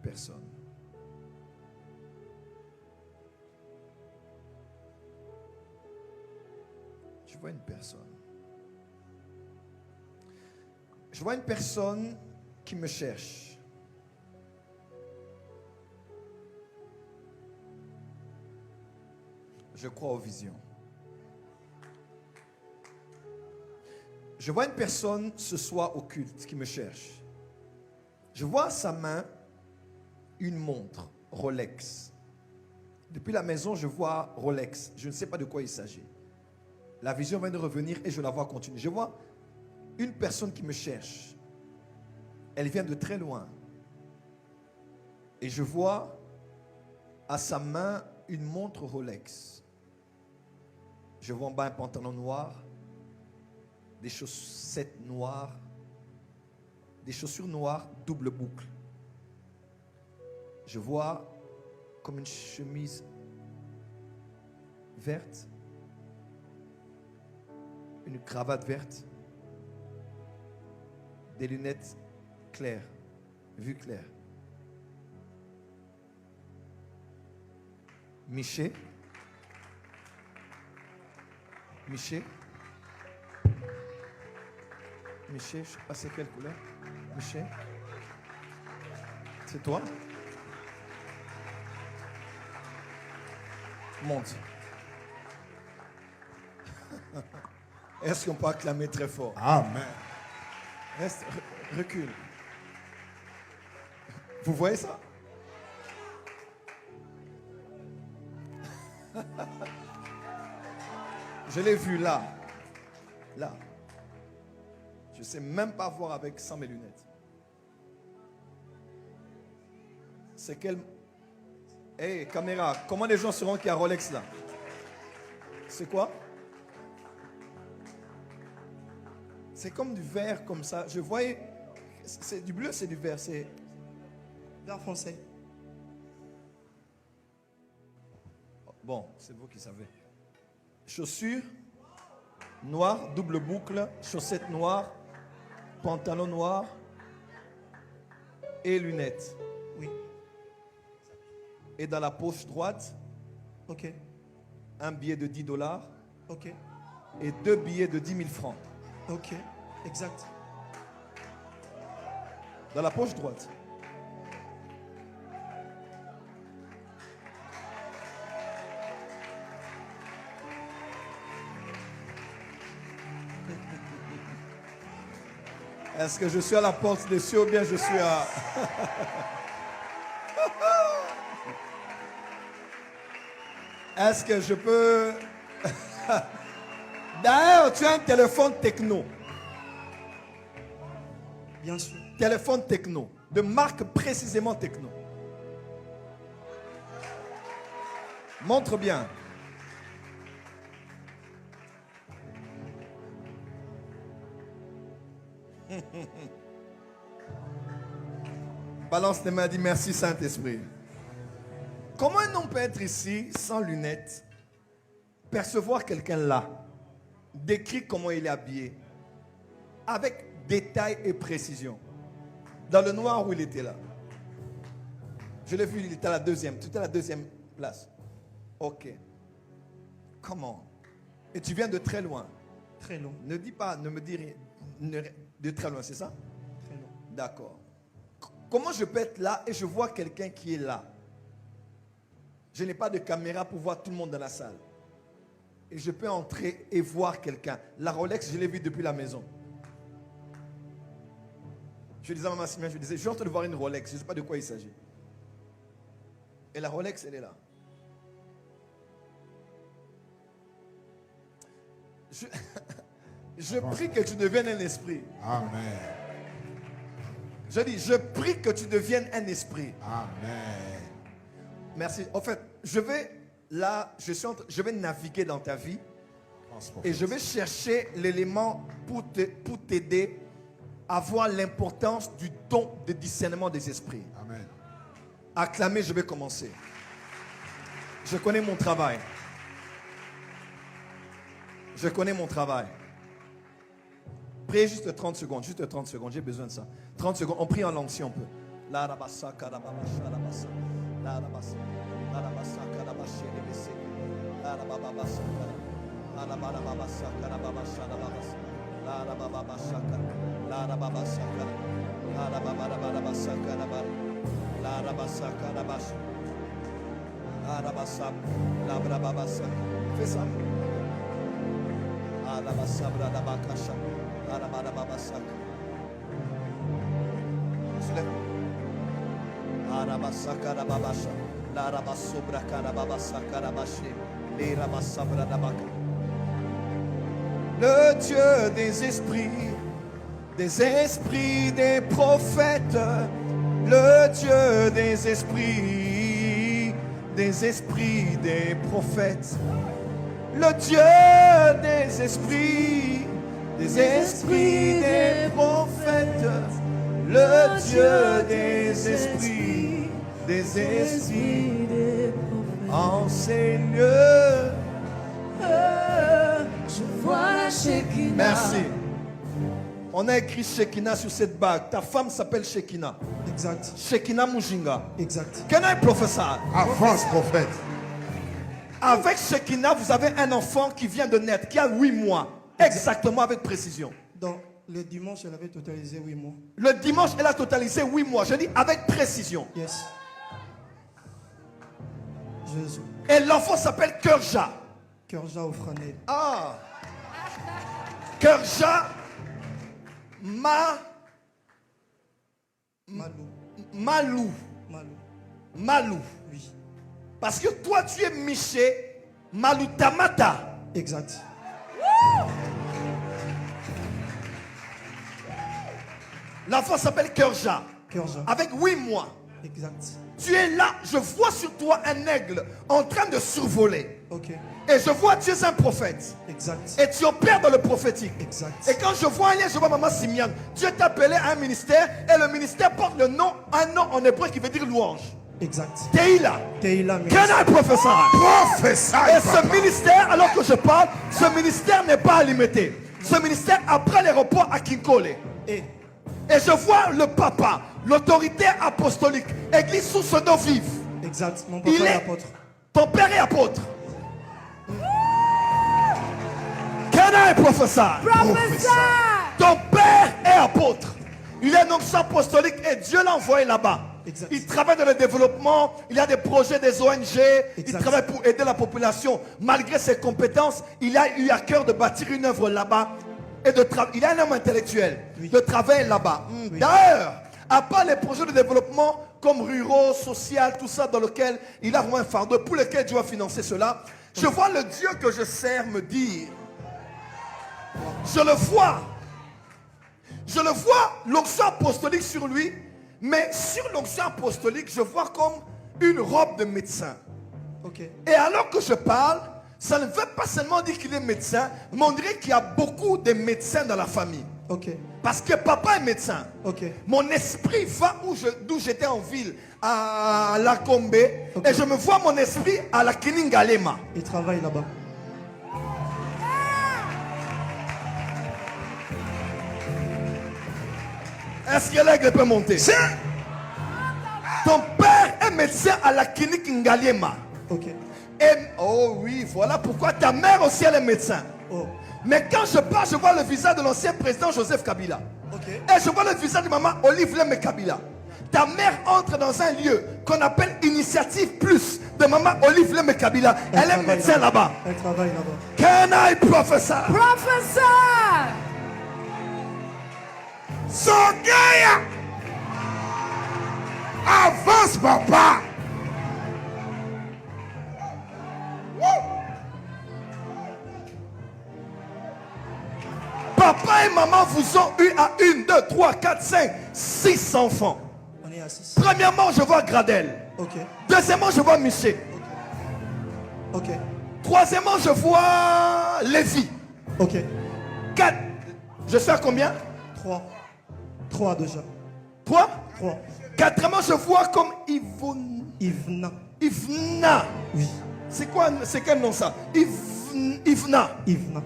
personne. Je vois une personne. Je vois une personne qui me cherche. Je crois aux visions. Je vois une personne ce soir au culte qui me cherche. Je vois à sa main une montre Rolex. Depuis la maison, je vois Rolex. Je ne sais pas de quoi il s'agit. La vision vient de revenir et je la vois continuer. Je vois une personne qui me cherche. Elle vient de très loin. Et je vois à sa main une montre Rolex. Je vois en bas un pantalon noir, des chaussettes noires, des chaussures noires, double boucle. Je vois comme une chemise verte, une cravate verte, des lunettes claires, vue claire. Miché. Miché. Miché, je ne sais pas c'est quelle couleur. Miché. C'est toi? Monte. Est-ce qu'on peut acclamer très fort? Amen. Reste, recule. Vous voyez ça? Je l'ai vu là. Là. Je ne sais même pas voir avec sans mes lunettes. C'est quel... Hey, caméra, comment les gens sauront qu'il y a Rolex là? C'est quoi? C'est comme du vert comme ça. Je voyais... C'est du bleu, c'est du vert. C'est vert foncé. Bon, c'est vous qui savez. Chaussures noires, double boucle, chaussettes noires, pantalon noir et lunettes. Oui. Et dans la poche droite, Ok. un billet de $10 Ok. et 2 billets de 10 000 francs. Ok. Exact. Dans la poche droite. Est-ce que je suis à la porte des cieux ou bien je suis à... Est-ce que je peux... D'ailleurs, tu as un téléphone techno. Bien sûr. Téléphone techno. De marque précisément techno. Montre bien. Balance les mains, dis merci Saint-Esprit. Comment un homme peut être ici sans lunettes, percevoir quelqu'un là, décrire comment il est habillé, avec détail et précision, dans le noir où il était là? Je l'ai vu, il était à la deuxième, tu étais à la deuxième place. Ok. Comment? Et tu viens de très loin. Très long. Ne dis pas, ne me dis rien. De très loin, c'est ça? Très long. D'accord. Comment je peux être là et je vois quelqu'un qui est là? Je n'ai pas de caméra pour voir tout le monde dans la salle. Et je peux entrer et voir quelqu'un. La Rolex, je l'ai vue depuis la maison. Je disais à Maman Simien, je disais, je suis en train de voir une Rolex, je ne sais pas de quoi il s'agit. Et la Rolex, elle est là. Je prie que tu deviennes un esprit. Amen. Je dis, je prie que tu deviennes un esprit. Amen. Merci. En fait, je vais là, je vais naviguer dans ta vie et je vais chercher l'élément pour t'aider à voir l'importance du don de discernement des esprits. Amen. Acclamer, je vais commencer. Je connais mon travail. Je connais mon travail. Priez juste 30 secondes, j'ai besoin de ça. 30 secondes, on prie en langue si on peut. La rabasa karababasha rabasa. La rabasa. La rabasa karabashi lebese. La rabababasa karabasa. La rabababasa karababasha rabasa. La rabababasa karabasa. La rababasa karabasa. La rabababasa karabasa. La rabasa karabasa. La rabasa. La rababasa. Fais ça. La rabasa rabakasha. La rabababasa. Soulève. Arabasaka rababasha, la rabasobra karababasa karabashi, les rabasabra rabaka. Le Dieu des esprits des prophètes, le Dieu des esprits des prophètes, le Dieu des esprits des prophètes, le Dieu des esprits enseigne. Je vois la Shekinah. Merci. On a écrit Shekinah sur cette bague. Ta femme s'appelle Shekinah. Exact. Shekinah Mujinga. Exact. Can I prophesy? Avance, prophète. Avec Shekinah, vous avez un enfant qui vient de naître, qui a 8 mois. Exactement, avec précision. Donc, le dimanche, elle avait totalisé 8 mois. Le dimanche, elle a totalisé 8 mois. Je dis avec précision. Yes. Jésus. Et l'enfant s'appelle Kerja. Kerja Ofranel. Ah. Kerja Malou. Malou. Malou. Malou. Oui. Parce que toi, tu es Miché Maloutamata. Exact. L'enfant s'appelle Kerja. Kerja. Avec 8 mois. Exact. Tu es là, je vois sur toi un aigle en train de survoler. Ok. Et je vois, tu es un prophète. Exact. Et tu opères dans le prophétique. Exact. Et quand je vois un lien, je vois Maman Simian. Dieu t'a appelé à un ministère et le ministère porte le nom, un nom en hébreu qui veut dire louange. Exact. Teila. Teila. Can I prophesy? Prophète. Et ce ministère, alors que je parle, ce ministère n'est pas limité. Ce ministère après l'aéroport à Kinkole. Et Et je vois le papa, l'autorité apostolique, église sous ce nom vif. exact. Mon papa Il est est apôtre. ton père est apôtre. Can I prophesy? Prophesy. Ton père est apôtre. Il est donc apostolique et Dieu l'a envoyé là-bas. Exact. Il travaille dans le développement, il a des projets des ONG, il Exact. travaille pour aider la population. Malgré ses compétences, il a eu à cœur de bâtir une œuvre là-bas. Et il a un homme intellectuel Oui. de travailler là-bas. Oui. D'ailleurs, à part les projets de développement comme ruraux, social, tout ça dans lequel il a vraiment un fardeau pour lequel Dieu va financer cela, je vois le Dieu que je sers me dire, je le vois, l'onction apostolique sur lui, mais sur l'onction apostolique, je vois comme une robe de médecin. Ok. Et alors que je parle, ça ne veut pas seulement dire qu'il est médecin, mais on dirait qu'il y a beaucoup de médecins dans la famille. Ok. Parce que papa est médecin. Ok. Mon esprit va d'où j'étais en ville, à la Combe, Ok. et je me vois mon esprit à la Kiningalema. Il travaille là-bas. Est-ce que l'aigle peut monter? Ton père est médecin à la clinique Ngalema. Ok. Et, oh oui, voilà pourquoi ta mère aussi elle est médecin. Oh. Mais quand je parle, je vois le visage de l'ancien président Joseph Kabila. Ok. Et je vois le visage de maman Olive Leme Kabila. Ta mère entre dans un lieu qu'on appelle Initiative Plus de maman Olive Leme Kabila. Elle est travaille médecin là-bas. Elle travaille là-bas. Can I prophesy? Prophesy. Sogaya. Avance, papa. Papa et maman vous ont eu à 1, 2, 3, 4, 5, 6 enfants. On est à 6. Premièrement, je vois Gradel. Ok. Deuxièmement, je vois Miché. Ok. Troisièmement, je vois Lévi. Ok. 4. Je sais à combien? 3. 3 déjà. 3. 3. Quatrièmement, je vois comme Yvonne. Yvna. Yvna. Oui. C'est quoi? C'est quel nom ça? Yvna. Yvna.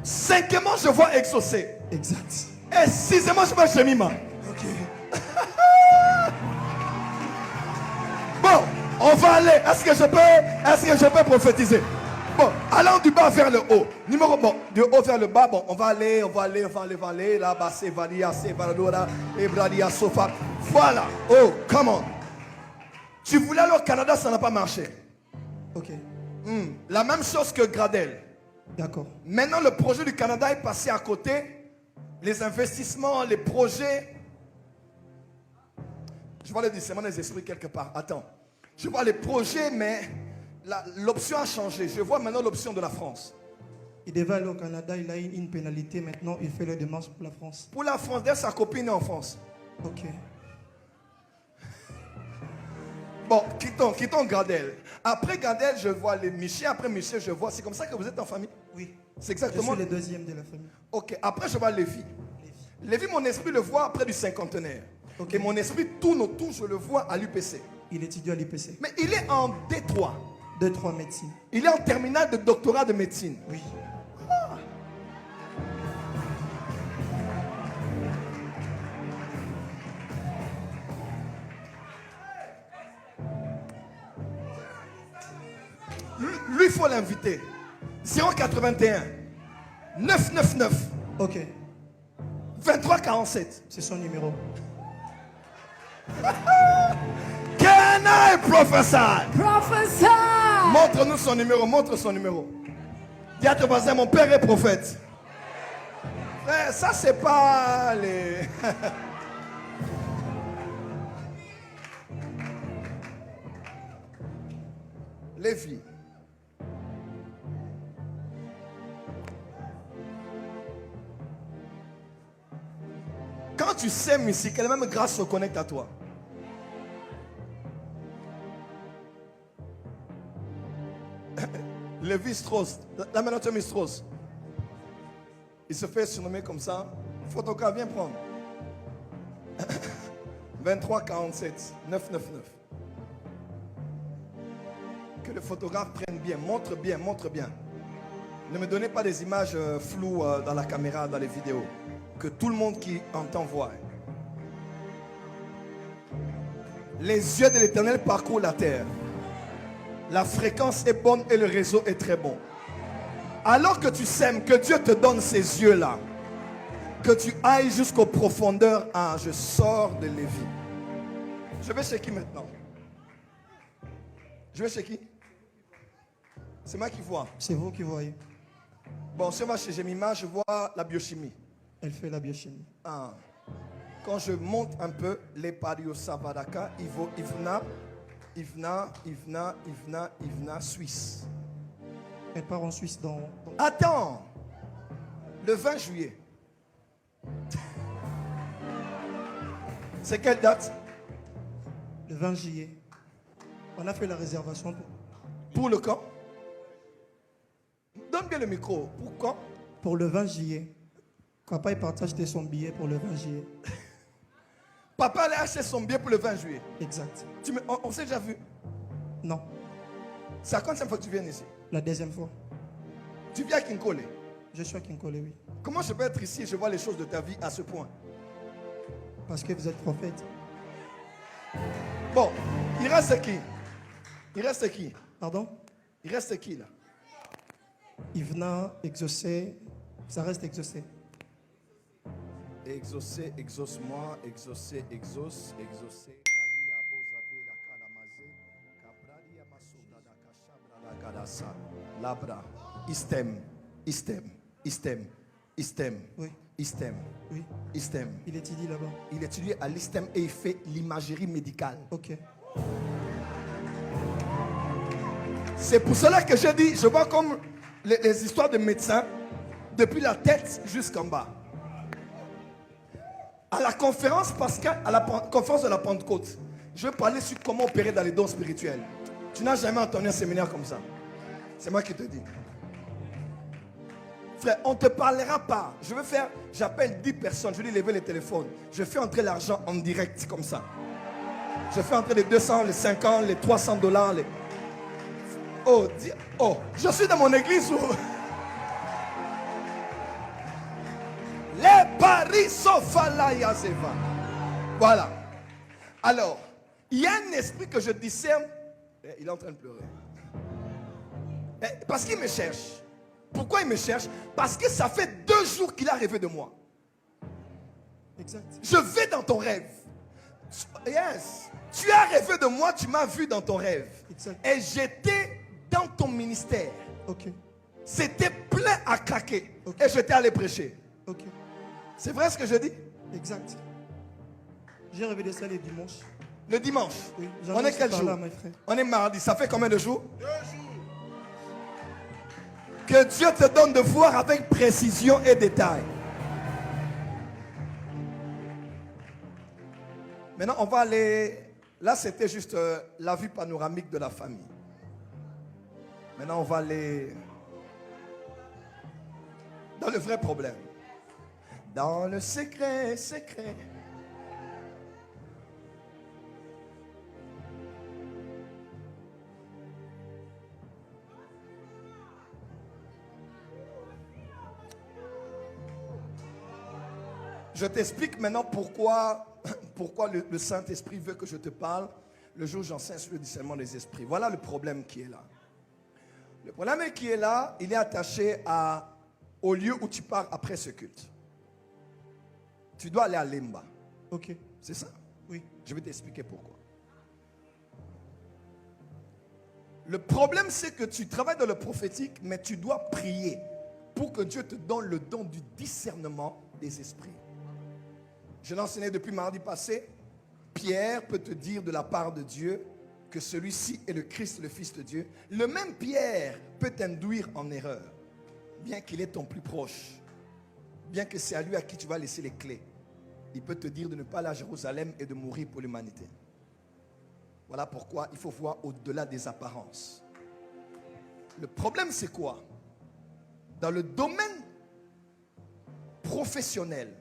Cinquièmement, je vois Exaucé. Exact. Et sixièmement, je vois Jemima. Ok. On va aller. Est-ce que je peux prophétiser? Bon, allons du bas vers le haut. Numéro, bon, du haut vers le bas, bon, on va aller. Là-bas, c'est Valia, c'est Valadora, Ebradia, Sofa. Voilà. Oh, come on. Tu voulais aller au Canada, ça n'a pas marché. Ok. La même chose que Gradel. D'accord. Maintenant, le projet du Canada est passé à côté. Les investissements, les projets. Je vois le discernement des esprits quelque part. Attends. Je vois les projets, mais l'option a changé. Je vois maintenant l'option de la France. Il devait aller au Canada, il a eu une pénalité. Maintenant, il fait les démarches pour la France. Pour la France, d'ailleurs, sa copine est en France. Ok. Bon, quittons Gradel. Après Gradel, je vois les Michel. Après Michel, je vois. C'est comme ça que vous êtes en famille? Oui. C'est exactement. Je suis le deuxième de la famille. Ok. Après, je vois Lévi. Lévi, mon esprit le voit près du cinquantenaire. Ok. Et mon esprit tourne autour, je le vois à l'UPC. Il étudie à l'IPC. Mais il est en D3. 2-3 médecines. Il est en terminale de doctorat de médecine. Oui. Lui, il faut l'inviter. 081 999 Ok. 2347. C'est son numéro. Can I prophesy? Prophesy. Montre-nous son numéro, montre son numéro. Dis à ton voisin, mon père est prophète. Frère, ça c'est pas les... Lévi. Quand tu sèmes ici, quelle même grâce se connecte à toi. Lévi Strauss, la maintenant Strauss. Il se fait surnommer comme ça. Photographe, viens prendre. 2347 999. Que le photographe prenne bien, montre bien, montre bien. Ne me donnez pas des images floues dans la caméra, dans les vidéos. Que tout le monde qui entend voit. Les yeux de l'Éternel parcourent la terre. La fréquence est bonne et le réseau est très bon. Alors que tu sèmes, que Dieu te donne ces yeux-là. Que tu ailles jusqu'aux profondeurs. Ah, je sors de Lévi. Je vais chez qui maintenant? Je vais chez qui? C'est moi qui vois. C'est vous qui voyez. Bon, si on va chez Jemima, je vois la biochimie. Elle fait la biochimie. Ah. Quand je monte un peu, les Pario Savadaka, Ivna, Suisse. Elle part en Suisse dans... Attends. Le 20 juillet. C'est quelle date? Le 20 juillet. On a fait la réservation Pour le camp? Donne bien le micro. Pour quand? pour le 20 juillet. Papa il partait acheter son billet pour le 20 juillet. Papa allait acheter son billet pour le 20 juillet. Exact. On s'est déjà vu? Non. C'est la quatrième fois que tu viens ici? La deuxième fois. Tu viens à Kinkole? Je suis à Kinkole, oui. Comment je peux être ici et je vois les choses de ta vie à ce point? Parce que vous êtes prophète. Bon, il reste qui? Il reste qui? Pardon? Il reste qui là? Ivna, exaucé. Ça reste exaucé. Exaucer, exauce-moi, exaucer, exauce. Labra, istem. Oui. Oui. Istem. Il étudie là-bas. Il étudie à l'ISTEM et il fait l'imagerie médicale. Ok. C'est pour cela que je dis, je vois comme les histoires de médecins, depuis la tête jusqu'en bas. À la conférence Pascal, à la conférence de la Pentecôte, je vais parler sur comment opérer dans les dons spirituels. Tu n'as jamais entendu un séminaire comme ça. C'est moi qui te dis. Frère, on ne te parlera pas. J'appelle 10 personnes, je dis lever les téléphones. Je fais entrer l'argent en direct comme ça. Je fais entrer les 200, les 50, les 300 dollars. Oh, je suis dans mon église où... Les paris Yazeva. Voilà. Alors, il y a un esprit que je discerne Il est en train de pleurer. Parce qu'il me cherche. Pourquoi il me cherche? Parce que ça fait 2 jours qu'il a rêvé de moi. Exact. Je vais dans ton rêve. Yes. Tu as rêvé de moi, tu m'as vu dans ton rêve. Exact. Et j'étais dans ton ministère. Ok. C'était plein à craquer. Ok. Et j'étais allé prêcher. Ok. C'est vrai ce que je dis? Exact. J'ai rêvé de ça les dimanches. Le dimanche. Oui, On est quel jour? Là, mes frères. On est mardi. Ça fait combien de jours? 2 jours. Que Dieu te donne de voir avec précision et détail. Maintenant, on va aller... Là, c'était juste la vue panoramique de la famille. Maintenant, on va aller dans le vrai problème. Dans le secret, secret. Je t'explique maintenant pourquoi le Saint-Esprit veut que je te parle le jour où j'enseigne sur le discernement des esprits. Voilà le problème qui est là. Le problème qui est là, il est attaché au lieu où tu pars après ce culte. Tu dois aller à Lemba. Ok. C'est ça? Oui. Je vais t'expliquer pourquoi. Le problème, c'est que tu travailles dans le prophétique, mais tu dois prier pour que Dieu te donne le don du discernement des esprits. Je l'ai enseigné depuis mardi passé. Pierre peut te dire de la part de Dieu que celui-ci est le Christ, le Fils de Dieu. Le même Pierre peut t'induire en erreur, bien qu'il est ton plus proche, bien que c'est à lui à qui tu vas laisser les clés. Il peut te dire de ne pas aller à Jérusalem et de mourir pour l'humanité. Voilà pourquoi il faut voir au-delà des apparences. Le problème, c'est quoi? Dans le domaine professionnel,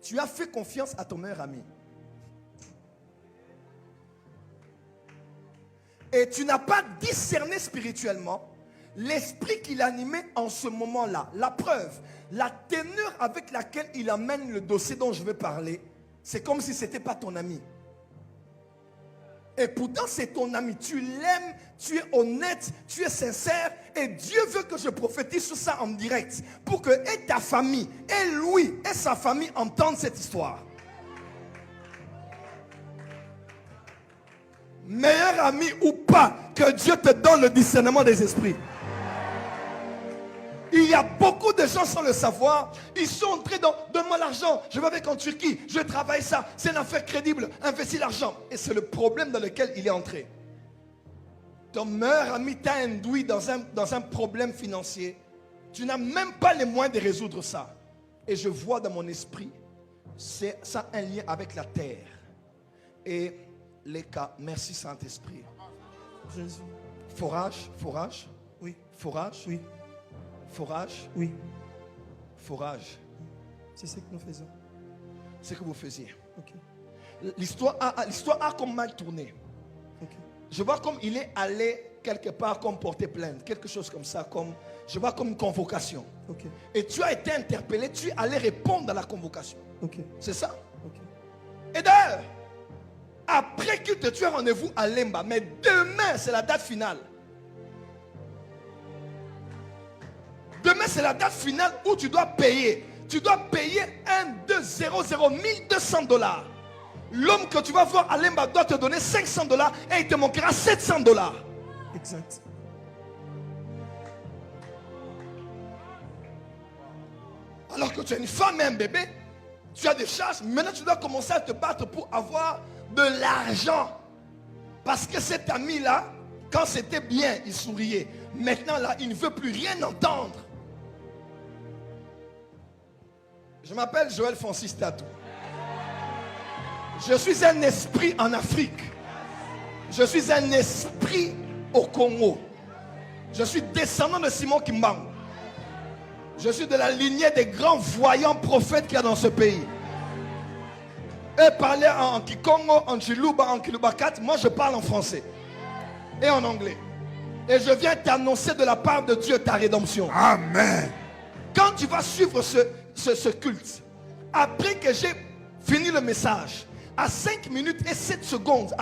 tu as fait confiance à ton meilleur ami. Et tu n'as pas discerné spirituellement l'esprit qu'il animait en ce moment-là. La preuve, la teneur avec laquelle il amène le dossier dont je vais parler, c'est comme si ce n'était pas ton ami. Et pourtant c'est ton ami, tu l'aimes, tu es honnête, tu es sincère et Dieu veut que je prophétise sur ça en direct pour que et ta famille, et lui, et sa famille entendent cette histoire. Meilleur ami ou pas, que Dieu te donne le discernement des esprits. Il y a beaucoup de gens sans le savoir. Ils sont entrés dans « donne-moi l'argent, je vais avec en Turquie, je travaille ça, c'est une affaire crédible, investis l'argent ». Et c'est le problème dans lequel il est entré. Ton meilleur ami t'a induit dans un problème financier. Tu n'as même pas les moyens de résoudre ça. Et je vois dans mon esprit, ça a un lien avec la terre. Et les cas, merci Saint-Esprit. Jésus. Forage, forage. Oui. Forage. Oui. Forage. Oui. Forage. C'est ce que nous faisons. C'est ce que vous faisiez. Ok. L'histoire a comme mal tourné. Ok. Je vois comme il est allé quelque part comme porter plainte. Quelque chose comme ça. Je vois comme une convocation. Ok. Et tu as été interpellé. Tu allais répondre à la convocation. Ok. C'est ça? Ok. Et d'ailleurs, après que tu as rendez-vous à Lemba, mais demain c'est la date finale. Demain c'est la date finale où tu dois payer. Tu dois payer 1200 $. L'homme que tu vas voir à Lemba doit te donner 500 $ et il te manquera 700 $. Exact. Alors que tu as une femme et un bébé, tu as des charges. Maintenant tu dois commencer à te battre pour avoir de l'argent. Parce que cet ami-là, quand c'était bien, il souriait. Maintenant là, il ne veut plus rien entendre. Je m'appelle Joël Francis Tatou. Je suis un esprit en Afrique. Je suis un esprit au Congo. Je suis descendant de Simon Kimbangu. Je suis de la lignée des grands voyants prophètes qu'il y a dans ce pays. Eux parlaient en Kikongo, en Chiluba, en Kilubakat. Moi je parle en français et en anglais. Et je viens t'annoncer de la part de Dieu ta rédemption. Amen. Quand tu vas suivre ce culte, après que j'ai fini le message, à 5 minutes et 7 secondes